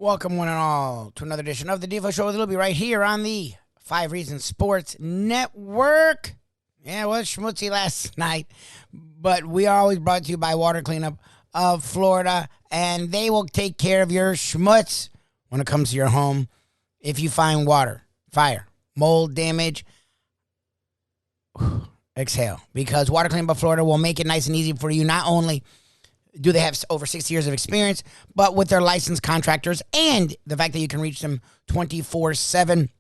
Welcome, one and all, to another edition of the Defo Show with Lubie right here on the 5 Reasons Sports Network. Yeah, it was schmutzy last night, but we are always brought to you by Water Cleanup of Florida, and they will take care of your schmutz when it comes to your home. If you find water, fire, mold damage, exhale, because Water Cleanup of Florida will make it nice and easy for you. Not only do they have over 6 years of experience, but with their licensed contractors and the fact that you can reach them 24/7,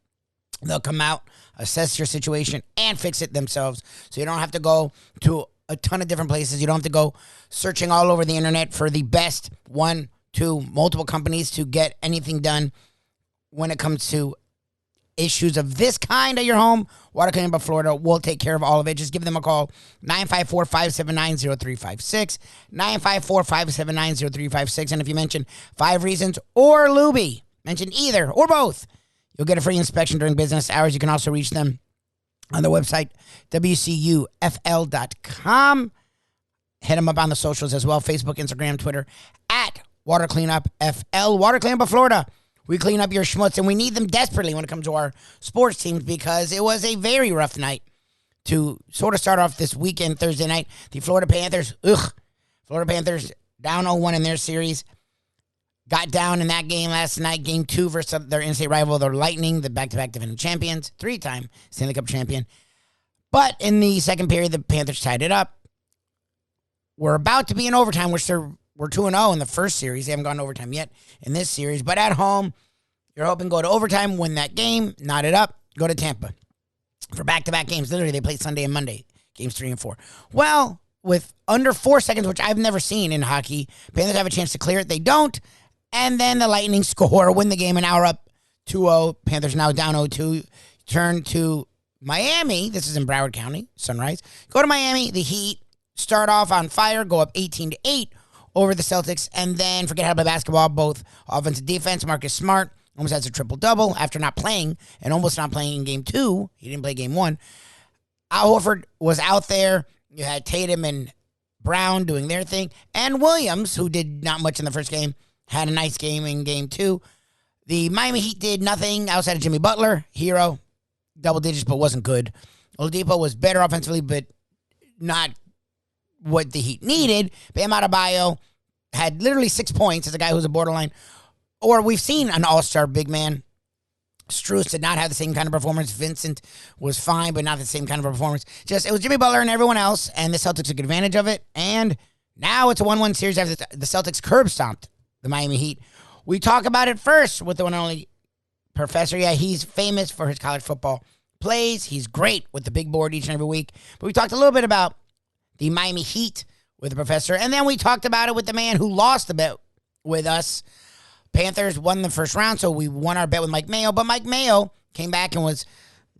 they'll come out, assess your situation, and fix it themselves. So you don't have to go to a ton of different places. You don't have to go searching all over the internet for the best one, two, multiple companies to get anything done when it comes to issues of this kind at your home. Water Cleanup of Florida will take care of all of it. Just give them a call, 954-579-0356, 954-579-0356. And if you mention 5 Reasons or Lubie, mention either or both, you'll get a free inspection during business hours. You can also reach them on their website, WCUFL.com. Hit them up on the socials as well, Facebook, Instagram, Twitter, at Water Cleanup FL. Water Cleanup of Florida. We clean up your schmutz, and we need them desperately when it comes to our sports teams because it was a very rough night to sort of start off this weekend, Thursday night. The Florida Panthers, Florida Panthers down 0-1 in their series. Got down in that game last night, game 2 versus their in-state rival, the Lightning, the back-to-back defending champions, 3-time Stanley Cup champion. But in the second period, the Panthers tied it up. We're about to be in overtime, which we're 2-0 in the first series. They haven't gone to overtime yet in this series. But at home, you're hoping go to overtime, win that game, knot it up, go to Tampa for back-to-back games. Literally, they play Sunday and Monday, games 3 and 4. Well, with under 4 seconds, which I've never seen in hockey, Panthers have a chance to clear it. They don't. And then the Lightning score, win the game, an hour up 2-0. Panthers now down 0-2. Turn to Miami. This is in Broward County, Sunrise. Go to Miami. The Heat start off on fire, go up 18-8 over the Celtics, and then forget how to play basketball, both offense and defense. Marcus Smart almost has a triple-double after not playing and almost not playing in game 2. He didn't play game 1. Al Horford was out there. You had Tatum and Brown doing their thing, and Williams, who did not much in the first game, had a nice game in game 2. The Miami Heat did nothing outside of Jimmy Butler, hero, double digits, but wasn't good. Oladipo was better offensively, but not what the Heat needed. Bam Adebayo had literally 6 points as a guy who's a borderline. Or we've seen an all-star big man. Strus did not have the same kind of performance. Vincent was fine, but not the same kind of performance. It was Jimmy Butler and everyone else, and the Celtics took advantage of it. And now it's a 1-1 series after the Celtics curb stomped the Miami Heat. We talk about it first with the one and only Professor. Yeah, he's famous for his college football plays. He's great with the big board each and every week. But we talked a little bit about the Miami Heat with the Professor. And then we talked about it with the man who lost the bet with us. Panthers won the first round, so we won our bet with Mike Mayo. But Mike Mayo came back and was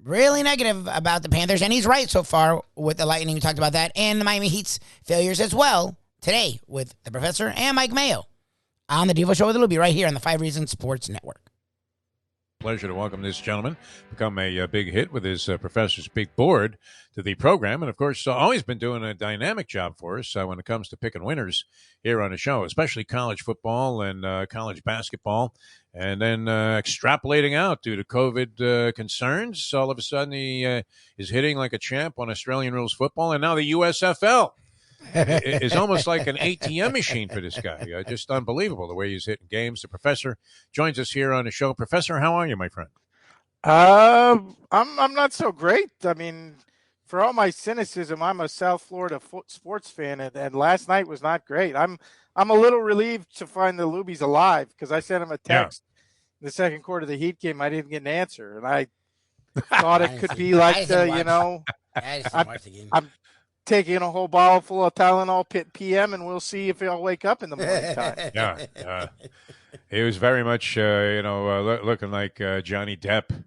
really negative about the Panthers. And he's right so far with the Lightning. We talked about that. And the Miami Heat's failures as well today with the Professor and Mike Mayo on the Defo Show with Lubie right here on the 5 Reasons Sports Network. Pleasure to welcome this gentleman, become a big hit with his Professor's Big Board to the program. And, of course, always been doing a dynamic job for us when it comes to picking winners here on the show, especially college football and college basketball. And then extrapolating out due to COVID concerns, all of a sudden he is hitting like a champ on Australian rules football. And now the USFL is almost like an ATM machine for this guy. Just unbelievable the way he's hitting games. The Professor joins us here on the show. Professor, how are you, my friend? I'm not so great. I mean, for all my cynicism, I'm a South Florida sports fan, and last night was not great. I'm a little relieved to find the Lubies alive because I sent him a text in the second quarter of the Heat game. I didn't get an answer, and I thought it could be like I'm taking a whole bottle full of Tylenol PM, and we'll see if I'll wake up in the morning time. Yeah. He was very much, looking like Johnny Depp,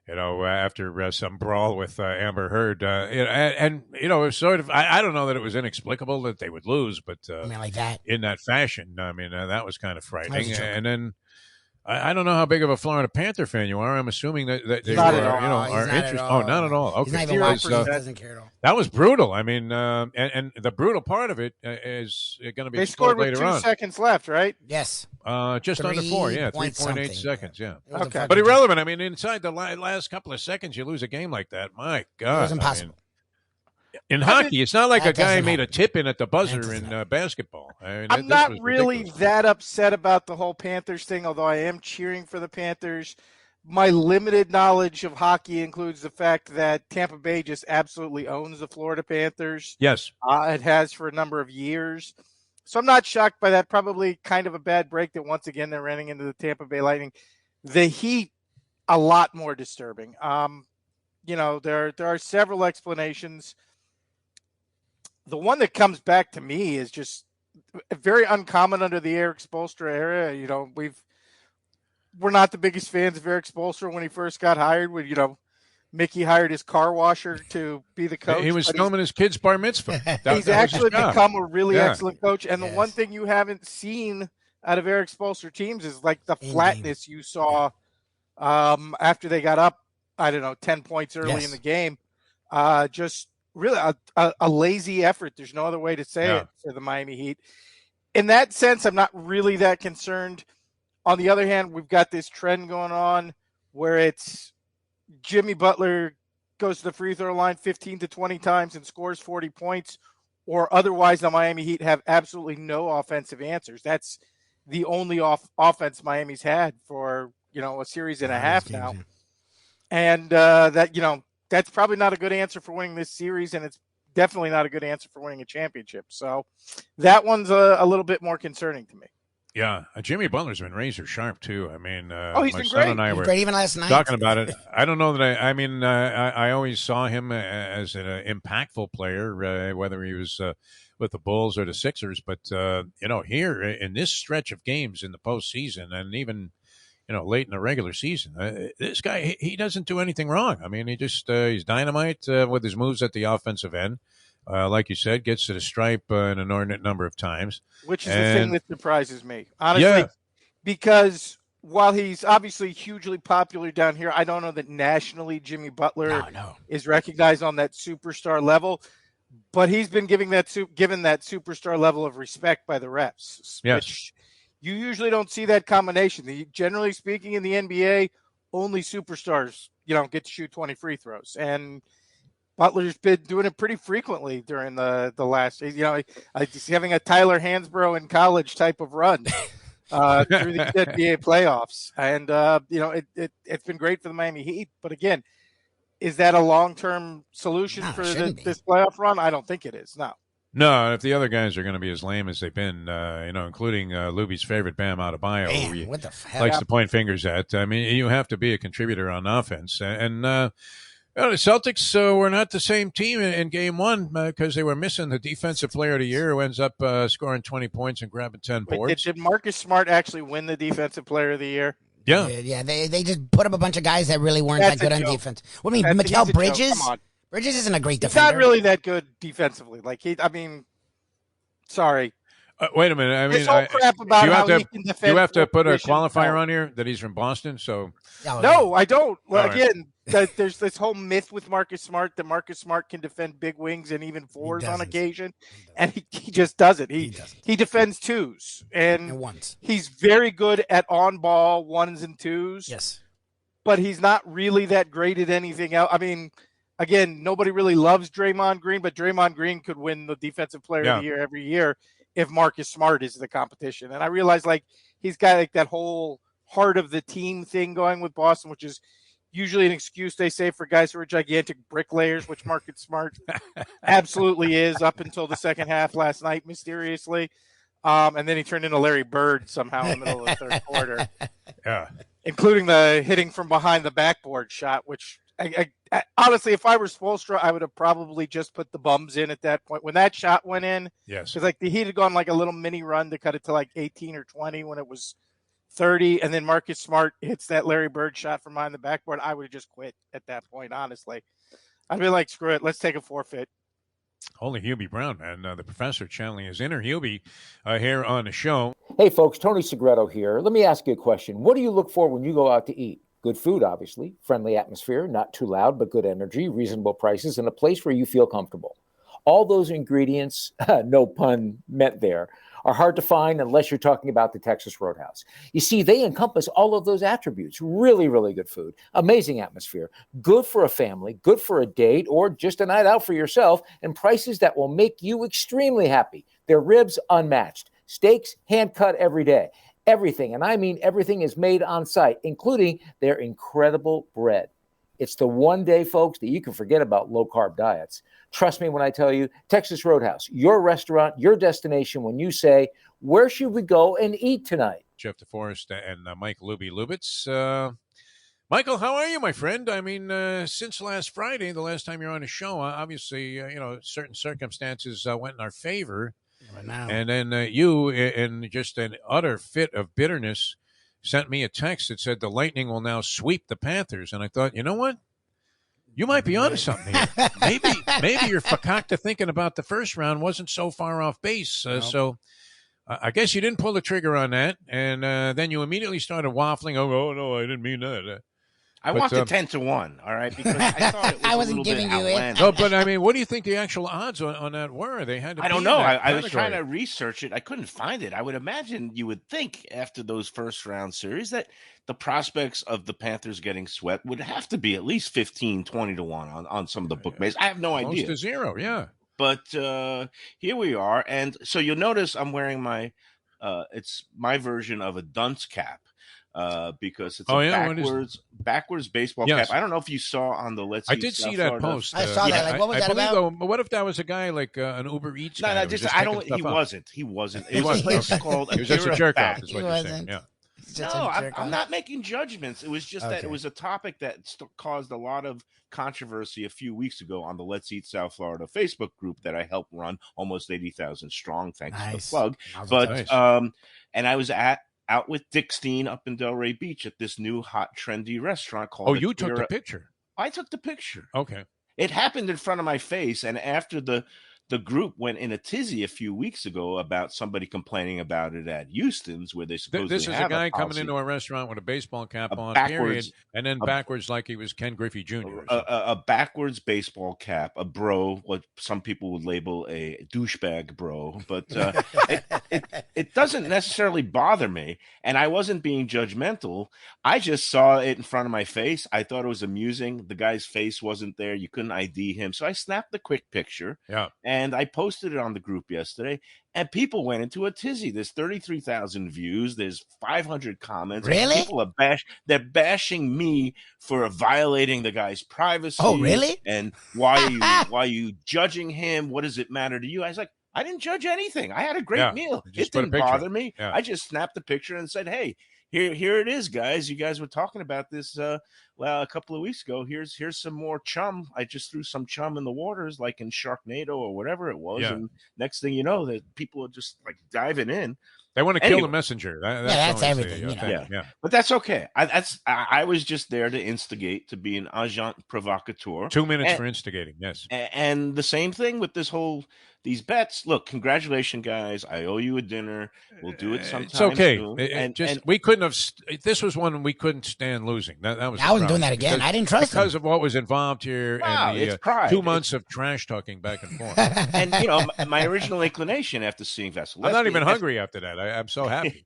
after some brawl with Amber Heard. And it was sort of, I don't know that it was inexplicable that they would lose, but like that. In that fashion, that was kind of frightening. And then I don't know how big of a Florida Panther fan you are. I'm assuming that they Not were, at all. He's are not at interested. all. Oh, not at all. Okay. He's not even 0%. watching. He doesn't care at all. That was brutal. I mean, and the brutal part of it is going to be They explored scored with later 2 on. seconds left, right? Yes. Just under 4, yeah, 3.8 something. seconds, yeah. It was a Okay. fucking But joke. irrelevant. I mean, inside the last couple of seconds, you lose a game like that. My God, It was impossible. In hockey, it's not like That a guy doesn't made a happen. tip in at the That buzzer doesn't in happen. basketball. I mean, I'm this not was really ridiculous. that upset about the whole Panthers thing, although I am cheering for the Panthers. My limited knowledge of hockey includes the fact that Tampa Bay just absolutely owns the Florida Panthers. Yes. It has for a number of years. So I'm not shocked by that. Probably kind of a bad break that once again they're running into the Tampa Bay Lightning. The Heat, a lot more disturbing. There are several explanations. The one that comes back to me is just very uncommon under the Eric Spoelstra era. We're not the biggest fans of Eric Spoelstra when he first got hired. Mickey hired his car washer to be the coach. He was filming his kid's bar mitzvah. He's actually become a really Yeah. excellent coach. And the one thing you haven't seen out of Eric Spoelstra teams is like the flatness you saw after they got up, 10 points early in the game. Just really a lazy effort. There's no other way to say it for the Miami Heat. In that sense, I'm not really that concerned. On the other hand, we've got this trend going on where it's Jimmy Butler goes to the free throw line 15 to 20 times and scores 40 points, or otherwise the Miami Heat have absolutely no offensive answers. That's the only offense Miami's had for, a series and a half now. And that's probably not a good answer for winning this series, and it's definitely not a good answer for winning a championship. So that one's a little bit more concerning to me. Yeah, Jimmy Butler's been razor sharp too. I mean, he's my been son great. and I were Great even last night. talking about it. I don't know that I always saw him as an impactful player, whether he was with the Bulls or the Sixers. But here in this stretch of games in the postseason, and even late in the regular season, this guy he doesn't do anything wrong. I mean, he's dynamite with his moves at the offensive end. Like you said, gets to the stripe an inordinate number of times. Which is the thing that surprises me, honestly, because while he's obviously hugely popular down here, I don't know that nationally Jimmy Butler is recognized on that superstar level, but he's been given that superstar level of respect by the refs, which you usually don't see that combination. Generally speaking, in the NBA, only superstars, get to shoot 20 free throws, and Butler's been doing it pretty frequently during the last, he's having a Tyler Hansbrough in college type of run through the NBA playoffs. And, it's been great for the Miami Heat. But again, is that a long-term solution for this playoff run? I don't think it is. No, if the other guys are going to be as lame as they've been, including Lubie's favorite Bam Adebayo, who what the hell? likes to point fingers at. I mean, you have to be a contributor on offense. And the Celtics were not the same team in game one because they were missing the defensive player of the year who ends up scoring 20 points and grabbing 10 boards. Did Marcus Smart actually win the defensive player of the year? Yeah. They just put up a bunch of guys that really weren't that good on defense. What do you mean, Mikal Bridges? Come on. Bridges isn't a great defender. He's not really that good defensively. Sorry. Wait a minute. I mean, this whole crap about how he can defend. You have to put a qualifier on here that he's from Boston. So no, I don't. Well, again, there's this whole myth with Marcus Smart that Marcus Smart can defend big wings and even fours on occasion, and he just doesn't. He defends twos and ones. He's very good at on-ball ones and twos. Yes, but he's not really that great at anything else. I mean, again, nobody really loves Draymond Green, but Draymond Green could win the Defensive Player of the Year every year if Marcus Smart is the competition. And I realize he's got that whole heart of the team thing going with Boston, which is usually an excuse they say for guys who are gigantic bricklayers, which Marcus Smart absolutely is up until the second half last night, mysteriously. And then he turned into Larry Bird somehow in the middle of the third quarter. Yeah. Including the hitting from behind the backboard shot, which I honestly, if I were Spoelstra, I would have probably just put the bums in at that point. When that shot went in, yes, because the Heat had gone a little mini run to cut it to 18 or 20 when it was 30, and then Marcus Smart hits that Larry Bird shot from behind the backboard, I would have just quit at that point, honestly. I'd be like, screw it, let's take a forfeit. Holy Hubie Brown, man. The professor channeling his inner Hubie here on the show. Hey, folks, Tony Segreto here. Let me ask you a question. What do you look for when you go out to eat? Good food, obviously, friendly atmosphere, not too loud, but good energy, reasonable prices, and a place where you feel comfortable. All those ingredients, no pun meant there, are hard to find unless you're talking about the Texas Roadhouse. You see, they encompass all of those attributes. Really, really good food, amazing atmosphere, good for a family, good for a date, or just a night out for yourself, and prices that will make you extremely happy. Their ribs, unmatched. Steaks, hand-cut every day. Everything, and I mean everything, is made on site, including their incredible bread. It's the one day, folks, that you can forget about low-carb diets. Trust me when I tell you, Texas Roadhouse, your restaurant, your destination when you say, where should we go and eat tonight? Jeff DeForest and Mike Lubitz. Michael, how are you, my friend? I mean, since last Friday, the last time you're on the show, obviously, certain circumstances went in our favor. Right now. And then you, in just an utter fit of bitterness, sent me a text that said the Lightning will now sweep the Panthers. And I thought, you know what? You might be onto something here. maybe your fakakta thinking about the first round wasn't so far off base. Nope. So I guess you didn't pull the trigger on that. And then you immediately started waffling. Oh, no, I didn't mean that. I wanted 10-1, all right, because I thought it was I wasn't a little giving bit you it. outlandish. No, but I mean, what do you think the actual odds on that were? They had to. I don't be know. in that I was trying category. to research it. I couldn't find it. I would imagine you would think after those first round series that the prospects of the Panthers getting swept would have to be at least 15, 20 to 1 on some of the bookmakers. I have no Close idea. to zero, yeah. But here we are. And so you'll notice I'm wearing it's my version of a dunce cap. Because it's backwards baseball cap. I don't know if you saw on the Let's. I did see that post. I saw that. Like, what was that about? Though, what if that was a guy like an Uber Eats guy? I don't. He wasn't. He wasn't. It was a place called. He was just a jerk off. Is what you're saying. Yeah. No, I'm not making judgments. It was just that it was a topic that caused a lot of controversy a few weeks ago on the Let's Eat South Florida Facebook group that I helped run, almost 80,000 strong. Thanks for the plug. But and I was out with Dick Steen up in Delray Beach at this new hot trendy restaurant called. Oh, you took the picture? I took the picture. Okay. It happened in front of my face, and after the group went in a tizzy a few weeks ago about somebody complaining about it at Houston's, where they supposedly this is a guy coming into a restaurant with a baseball cap on, period, and then backwards like he was Ken Griffey Jr. A backwards baseball cap, a bro, what some people would label a douchebag bro, but it doesn't necessarily bother me, and I wasn't being judgmental. I just saw it in front of my face. I thought it was amusing. The guy's face wasn't there. You couldn't ID him, so I snapped the quick picture. Yeah. And I posted it on the group yesterday, and people went into a tizzy. There's 33,000 views. There's 500 comments. Really? People are they're bashing me for violating the guy's privacy. Oh, really? And why are you judging him? What does it matter to you? I was like, I didn't judge anything. I had a great meal. It didn't bother me. Yeah. I just snapped the picture and said, hey, here it is, guys. You guys were talking about this a couple of weeks ago. Here's some more chum. I just threw some chum in the waters, like in Sharknado or whatever it was. Yeah. And next thing you know, that people are just like diving in. They want to kill the messenger. That's everything. Yeah. But that's okay. I was just there to instigate, to be an agent provocateur. 2 minutes for instigating, yes. And the same thing with these bets. Look, congratulations, guys. I owe you a dinner. We'll do it sometime. It's okay. Soon. We couldn't have. This was one we couldn't stand losing. That was. I wasn't doing that again. I didn't trust because of what was involved here and the 2 months of trash talking back and forth. And my original inclination after seeing Vasilevsky. I'm not even hungry after that. I'm so happy.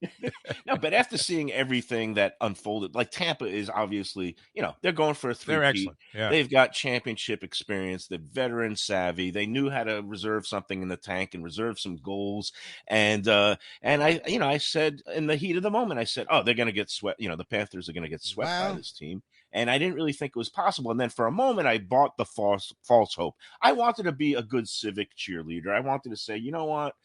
No, but after seeing everything that unfolded, like Tampa is obviously, they're going for a 3-peat. They're excellent. Yeah. They've got championship experience. They're veteran savvy. They knew how to reserve something in the tank and reserve some goals. And I said in the heat of the moment, I said, oh, they're going to get swept. The Panthers are going to get swept by this team. And I didn't really think it was possible. And then for a moment, I bought the false hope. I wanted to be a good civic cheerleader. I wanted to say, you know what?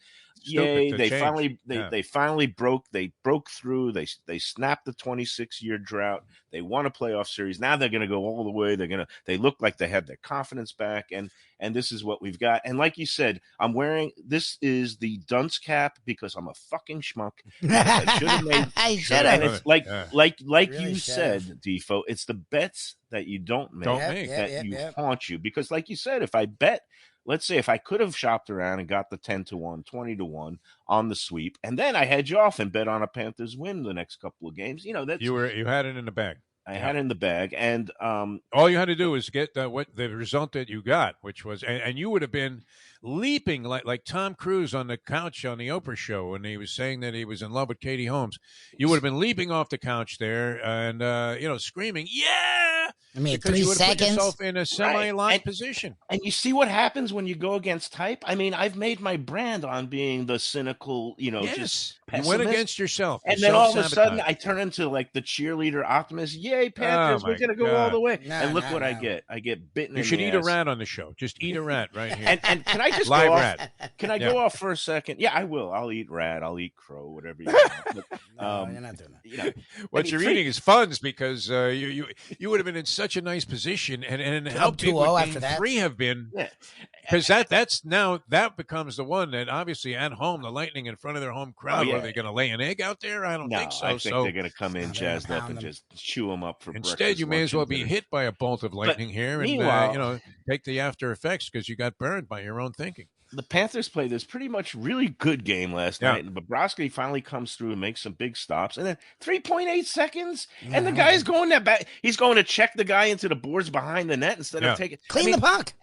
Yay! They finally broke through. They snapped the 26-year drought. They won a playoff series. Now they're going to go all the way. They look like they have their confidence back. And this is what we've got. And like you said, this is the dunce cap because I'm a fucking schmuck. I should have made. I should have. And it's like really you said, Defo. It's the bets that you don't make that haunt you. Because like you said, if I bet let's say if I could have shopped around and got the 10-1, 20-1 on the sweep, and then I hedge off and bet on a Panthers win the next couple of games, that's you had it in the bag. I had it in the bag, and all you had to do was get what the result that you got, which was, and you would have been leaping like Tom Cruise on the couch on the Oprah show when he was saying that he was in love with Katie Holmes. You would have been leaping off the couch there and screaming, "Yeah!" I mean, because 3 you would have put seconds. yourself in a semi-locked position. And you see what happens when you go against type. I mean, I've made my brand on being the cynical, just pessimist. You went against yourself, and then all of a sudden I turn into like the cheerleader optimist. Yay, Panthers! We're gonna go all the way. And look what I get. I get bitten. You should eat a rat on the show. Just eat a rat right here. And can I just live go rat? Off? Can I go off for a second? Yeah, I will. I'll eat rat. I'll eat crow. Whatever you want. But, you're not doing that. What you're eating is funds because you would have been in such a nice position, and how big would Game 3 have been? Because that becomes the one that obviously at home, the Lightning in front of their home crowd, are they going to lay an egg out there? I don't think so. I think they're going to come in jazzed up and just chew them up for breakfast. Instead, you may as well be hit by a bolt of lightning here and take the after effects because you got burned by your own thinking. The Panthers played this pretty much really good game last night, and Bobrovsky finally comes through and makes some big stops, and then 3.8 seconds, and the guy's going that back. He's going to check the guy into the boards behind the net instead of taking the puck.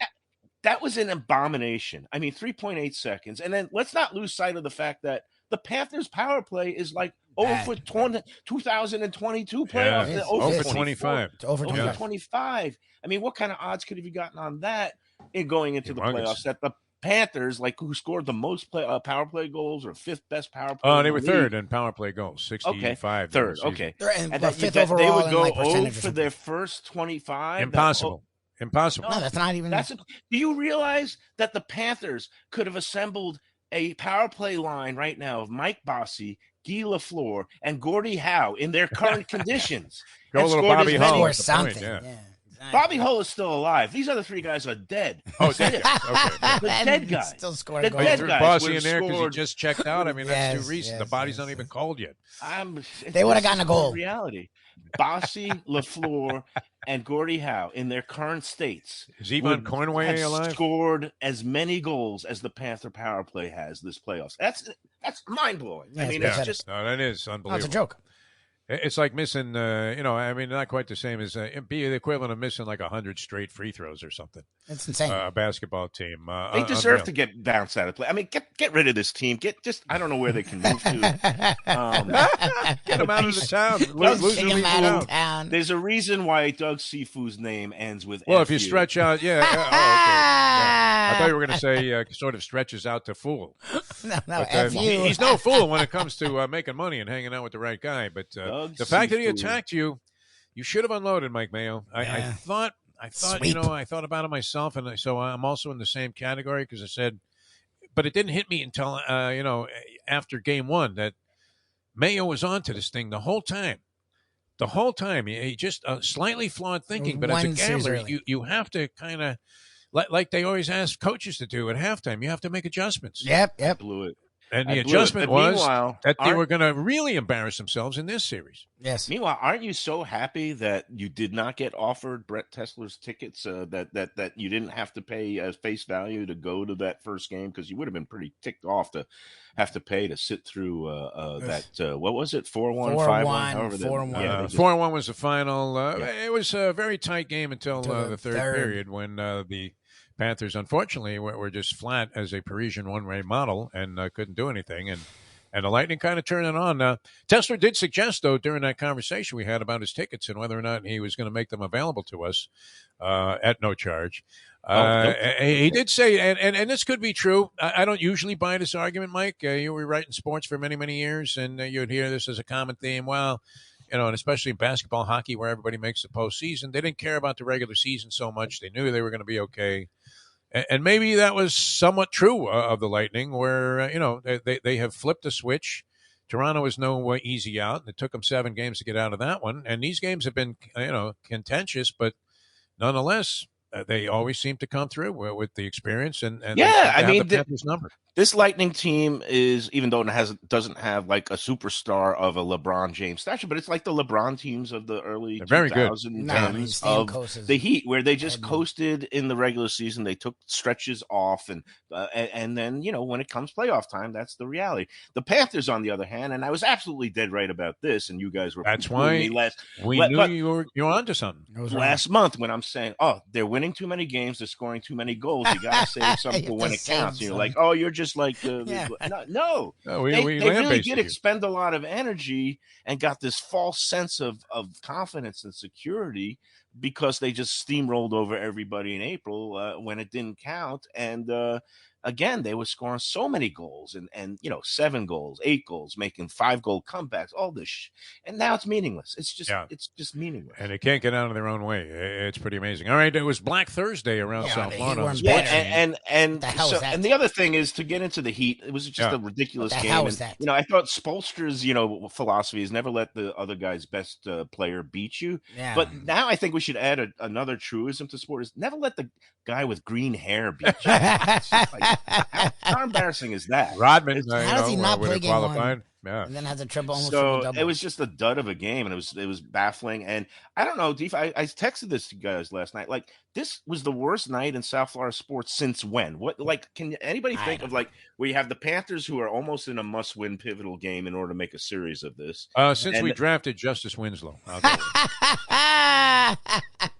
That was an abomination. I mean, 3.8 seconds, and then let's not lose sight of the fact that the Panthers' power play is like over 2022 playoffs. Over 25. It's over 25. I mean, what kind of odds could have you gotten on that in going into the playoffs? That the Panthers, who scored the most power play goals or fifth best power play? Oh, they were third in power play goals, 65. Third. Okay, and fifth overall. They would go 0 for their first 25. Impossible. No, that's not even. Do you realize that the Panthers could have assembled a power play line right now of Mike Bossy, Guy Lafleur, and Gordie Howe in their current conditions? Go a little Bobby Hull or something. Exactly. Bobby Hull is still alive. These other three guys are dead. Oh, dead. Okay. The dead guy. Still scoring. The dead guy. Bossy in there because he just checked out. I mean, that's too recent. The body's not even cold yet. They would have gotten a goal. Reality. Bossy, Lafleur, and Gordie Howe in their current states. Is Yvonne Cornway alive? Scored as many goals as the Panther power play has this playoffs. That's mind blowing. Yeah, I mean, it's just that is unbelievable. That's a joke. It's like missing, I mean, not quite the same as be the equivalent of missing like 100 straight free throws or something. It's insane. A basketball team. They deserve to get bounced out of play. I mean, get rid of this team. I don't know where they can move to. Get them out of the town. Lose them out of town. There's a reason why Doug Sifu's name ends with Well, F if you stretch out, okay. I thought you were going to say sort of stretches out to fool. No, but, he's no fool when it comes to making money and hanging out with the right guy. But the fact that he attacked you, you should have unloaded, Mike Mayo. I thought, I thought about it myself, and so I'm also in the same category because I said, but it didn't hit me until after game one that Mayo was onto this thing the whole time. The whole time, he just slightly flawed thinking. But as a gambler, you have to kind of, like they always ask coaches to do at halftime, you have to make adjustments. Yep. Blew it. And the adjustment was that they were going to really embarrass themselves in this series. Yes. Meanwhile, aren't you so happy that you did not get offered Brett Tesler's tickets, that you didn't have to pay face value to go to that first game? Because you would have been pretty ticked off to have to pay to sit through what was it, 4-1, 5-1? 4-1. 4-1 was the final. It was a very tight game until the third period when the Panthers, unfortunately, were just flat as a Parisian one-way model and couldn't do anything. And the Lightning kind of turned it on. Tesler did suggest, though, during that conversation we had about his tickets and whether or not he was going to make them available to us at no charge. He did say, and this could be true. I don't usually buy this argument, Mike. You were writing sports for many, many years, and you'd hear this as a common theme. Well, and especially in basketball, hockey, where everybody makes the postseason, they didn't care about the regular season so much. They knew they were going to be okay. And maybe that was somewhat true of the Lightning, where, they have flipped the switch. Toronto is no easy out. It took them 7 games to get out of that one. And these games have been, contentious, but nonetheless, they always seem to come through with the experience. And yeah, I mean, the Panthers number. This Lightning team is, even though it doesn't have like a superstar of a LeBron James stature, but it's like the LeBron teams of the early They're very good. 2010s of the Heat, where they just coasted in the regular season. They took stretches off, and then when it comes playoff time, that's the reality. The Panthers, on the other hand, and I was absolutely dead right about this, and you guys were that's why we knew you were onto something last month when I'm saying, oh, they're winning too many games, they're scoring too many goals. You got to save something for when it counts. You're like, oh, you're just like no. They really did expend a lot of energy and got this false sense of confidence and security because they just steamrolled over everybody in April when it didn't count. And again, they were scoring so many goals and 7 goals, 8 goals, making 5-goal comebacks, all this. And now it's meaningless. It's just meaningless. And they can't get out of their own way. It's pretty amazing. All right, it was Black Thursday around South Florida. And the other thing is, to get into the Heat, it was just a ridiculous game. How was that? I thought Spoelstra's, philosophy is nenever let the other guy's best player beat you. Yeah. But now I think we should add another truism to sport: is never let the guy with green hair beat you. How embarrassing is that? Rodman, how does he not play game one? Yeah. And then has a triple, almost so double. It was just a dud of a game, and it was baffling. And I don't know, Deef, I texted this to you guys last night. Like, this was the worst night in South Florida sports since when? What, like, can anybody think of like where you have the Panthers, who are almost in a must-win pivotal game in order to make a series of this? Since we drafted Justice Winslow,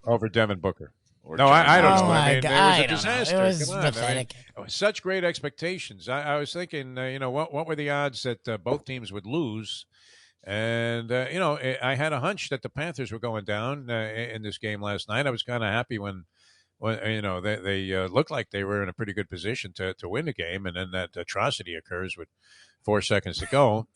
over Devin Booker. No, I don't know. I mean, it was a disaster. It was pathetic. Such great expectations. I was thinking, what were the odds that both teams would lose? And, I had a hunch that the Panthers were going down in this game last night. I was kind of happy when they looked like they were in a pretty good position to win the game. And then that atrocity occurs with 4 seconds to go.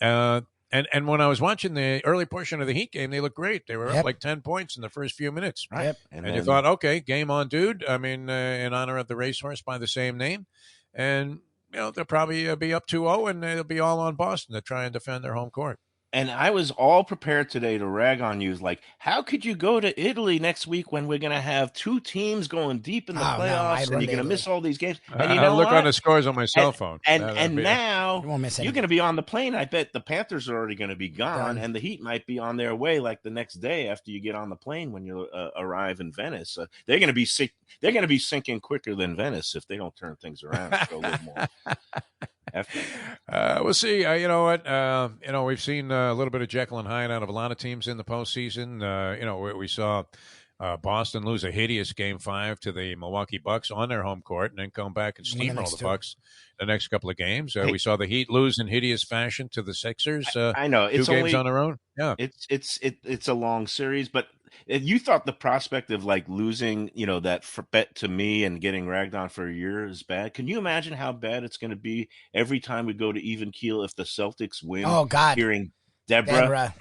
And when I was watching the early portion of the Heat game, they looked great. They were up like 10 points in the first few minutes. Right. Yep. And you thought, okay, game on, dude. I mean, in honor of the racehorse by the same name. And, they'll probably be up 2-0, and they'll be all on Boston to try and defend their home court. And I was all prepared today to rag on you. Like, how could you go to Italy next week when we're going to have 2 teams going deep in the playoffs, and you're going to miss all these games? And I look on the scores on my cell phone. And now you're going to be on the plane. I bet the Panthers are already going to be gone, and the Heat might be on their way like the next day after you get on the plane when you arrive in Venice. They're going to be sick. They're going to be sinking quicker than Venice if they don't turn things around a little more. We'll see. You know what? We've seen a little bit of Jekyll and Hyde out of a lot of teams in the postseason. We saw Boston lose a hideous Game 5 to the Milwaukee Bucks on their home court, and then come back and steamroll the Bucks the next couple of games. We saw the Heat lose in hideous fashion to the Sixers. I know it's 2 games on their own. Yeah, it's a long series, but you thought the prospect of like losing, that bet to me and getting ragged on for a year is bad. Can you imagine how bad it's going to be every time we go to even keel if the Celtics win? Oh God! Hearing Deborah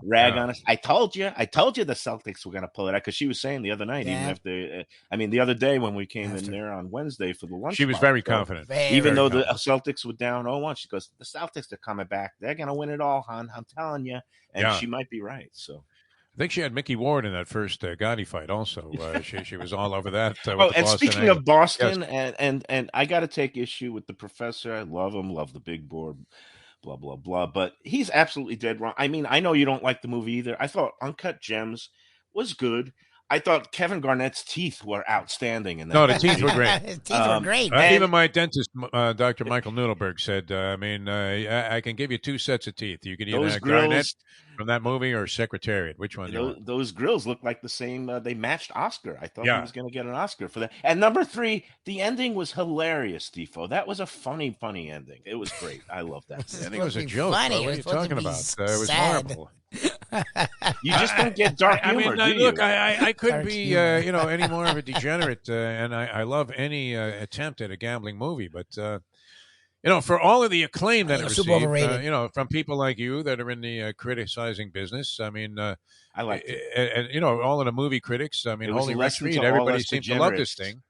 rag on us. I told you the Celtics were going to pull it out, because she was saying the other night, even if the other day when we came in there on Wednesday for the lunch, she was very confident. Even though the Celtics were down 0-1, she goes, the Celtics are coming back. They're going to win it all, hon. I'm telling you. And she might be right. So I think she had Mickey Ward in that first Gotti fight also. She was all over that. And speaking of Boston, and I got to take issue with the professor. I love him, love the big board, blah, blah, blah. But he's absolutely dead wrong. I mean, I know you don't like the movie either. I thought Uncut Gems was good. I thought Kevin Garnett's teeth were outstanding. No, the teeth were great. His teeth were great. Even my dentist, Dr. Michael Noodleberg, said, I can give you 2 sets of teeth. You can either have Garnett from that movie or Secretariat. Which one do you want? Those grills look like the same. They matched Oscar. I thought he was going to get an Oscar for that. And number 3, the ending was hilarious, Defo. That was a funny ending. It was great. I love that. I think it was a joke. Funny. What are you talking about? It was horrible. You just don't get dark humor. Look, I could be, any more of a degenerate, and I love any attempt at a gambling movie, but for all of the acclaim that it received, from people like you that are in the criticizing business, I mean, I like it, and all of the movie critics. I mean, holy Rex Reed, everybody seems to love this thing.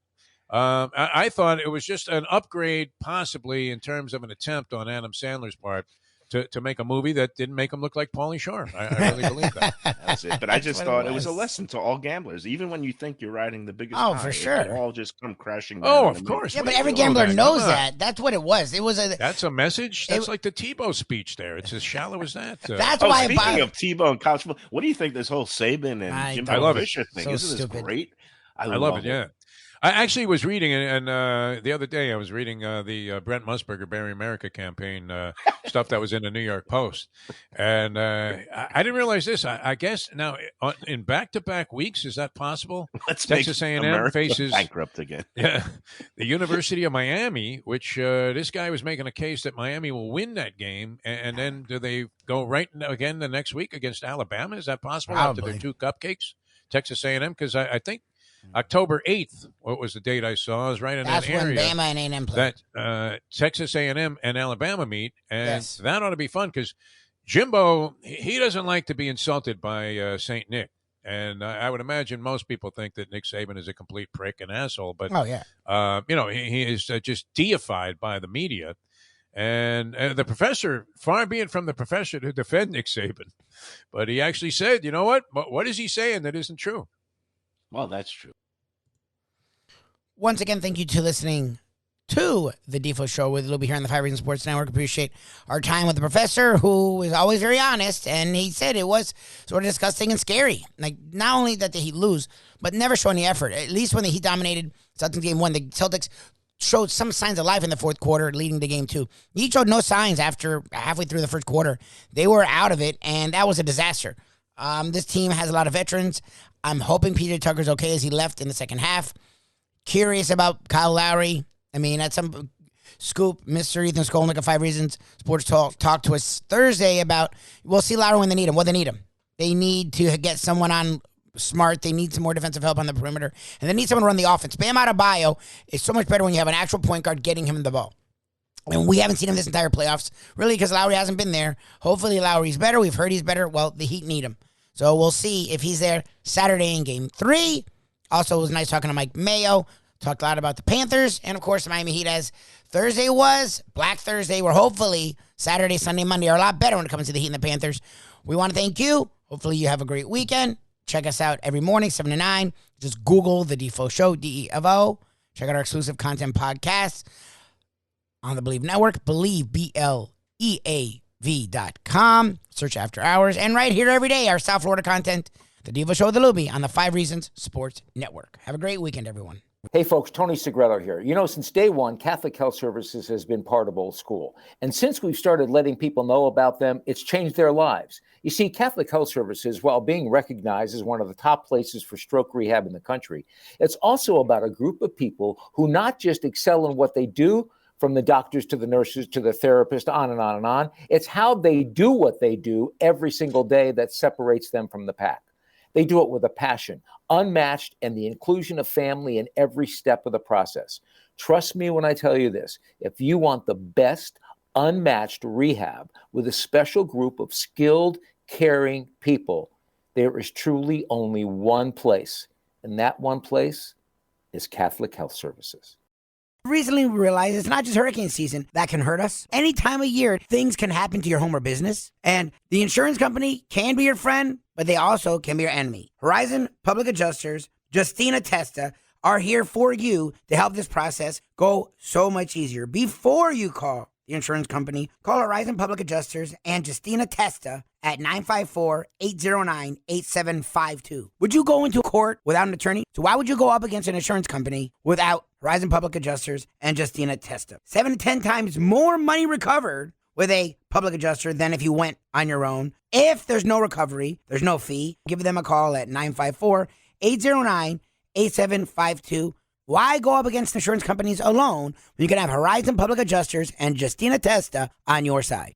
I thought it was just an upgrade, possibly in terms of an attempt on Adam Sandler's part to make a movie that didn't make him look like Pauly Shore. I really believe that. That's it. But I just what thought it it was a was. lesson to all gamblers. Even when you think you're riding the biggest Oh, high, for it sure. can all just come crashing down. Oh, in of the middle. course. Yeah, What but do you every know gambler that? knows Come on. that. That's what it was. It was a. That's a message. That's like the Tebow speech there. It's as shallow as that. That's Oh, why. speaking of Tebow and college football, what do you think this whole Saban I and Jim don't- I love it. Fisher thing? So Isn't stupid. this great? I love it. Yeah. I actually was reading, and the other day I was reading the Brent Musburger Bury America campaign stuff that was in the New York Post, and I didn't realize this. I guess now in back-to-back weeks, is that possible? Let's Texas make A&M America faces bankrupt again. Yeah, the University of Miami, which this guy was making a case that Miami will win that game, and then do they go right again the next week against Alabama? Is that possible after Probably. their two cupcakes? Texas A&M, because I think October 8th, what was the date I saw? Is right in That's that when area. Bama and A&M play. That Texas A&M and Alabama meet, and Yes. that ought to be fun because Jimbo, he doesn't like to be insulted by St. Nick. And I would imagine most people think that Nick Saban is a complete prick and asshole, but Oh yeah. he is just deified by the media. And the professor, far be it from the professor to defend Nick Saban, but he actually said, you know what is he saying that isn't true? Well, that's true. Once again, thank you to listening to the Defo Show with Lubie here on the 5 Reasons Sports Network. Appreciate our time with the professor, who is always very honest, and he said it was sort of disgusting and scary. Like, not only that the Heat lose, but never show any effort. At least when the Heat dominated Celtics game 1, the Celtics showed some signs of life in the fourth quarter, leading the game 2. The Heat showed no signs after halfway through the first quarter. They were out of it, and that was a disaster. This team has a lot of veterans. I'm hoping PJ Tucker's okay as he left in the second half. Curious about Kyle Lowry. I mean, at some scoop, Mr. Ethan Skolnick of 5 Reasons Sports talked to us Thursday about, we'll see Lowry when they need him. Well, they need him. They need to get someone on smart. They need some more defensive help on the perimeter. And they need someone to run the offense. Bam Adebayo is so much better when you have an actual point guard getting him the ball. And we haven't seen him this entire playoffs, really, because Lowry hasn't been there. Hopefully Lowry's better. We've heard he's better. Well, the Heat need him. So we'll see if he's there Saturday in Game 3. Also, it was nice talking to Mike Mayo. Talked a lot about the Panthers. And, of course, the Miami Heat, as Thursday was, Black Thursday, where hopefully Saturday, Sunday, Monday are a lot better when it comes to the Heat and the Panthers. We want to thank you. Hopefully you have a great weekend. Check us out every morning, 7 to 9. Just Google The Defo Show, DEFO. Check out our exclusive content podcasts on the Believe Network, Believe, BLEAV.com. Search After Hours. And right here every day, our South Florida content, The Defo Show with the Lubie on the 5 Reasons Sports Network. Have a great weekend, everyone. Hey folks, Tony Segreto here. You know, since day one, Catholic Health Services has been part of Old School. And since we've started letting people know about them, it's changed their lives. You see, Catholic Health Services, while being recognized as one of the top places for stroke rehab in the country, it's also about a group of people who not just excel in what they do, from the doctors to the nurses to the therapist, on and on and on. It's how they do what they do every single day that separates them from the pack. They do it with a passion, unmatched, and the inclusion of family in every step of the process. Trust me when I tell you this. If you want the best, unmatched rehab with a special group of skilled, caring people, there is truly only one place, and that one place is Catholic Health Services. Recently, we realized it's not just hurricane season that can hurt us. Any time of year, things can happen to your home or business. And the insurance company can be your friend, but they also can be your enemy. Horizon Public Adjusters, Justina Testa, are here for you to help this process go so much easier. Before you call the insurance company, call Horizon Public Adjusters and Justina Testa at 954-809-8752. Would you go into court without an attorney? So why would you go up against an insurance company without Horizon Public Adjusters and Justina Testa? 7 to 10 times more money recovered with a public adjuster than if you went on your own. If there's no recovery, there's no fee. Give them a call at 954-809-8752. Why go up against insurance companies alone when you can have Horizon Public Adjusters and Justina Testa on your side?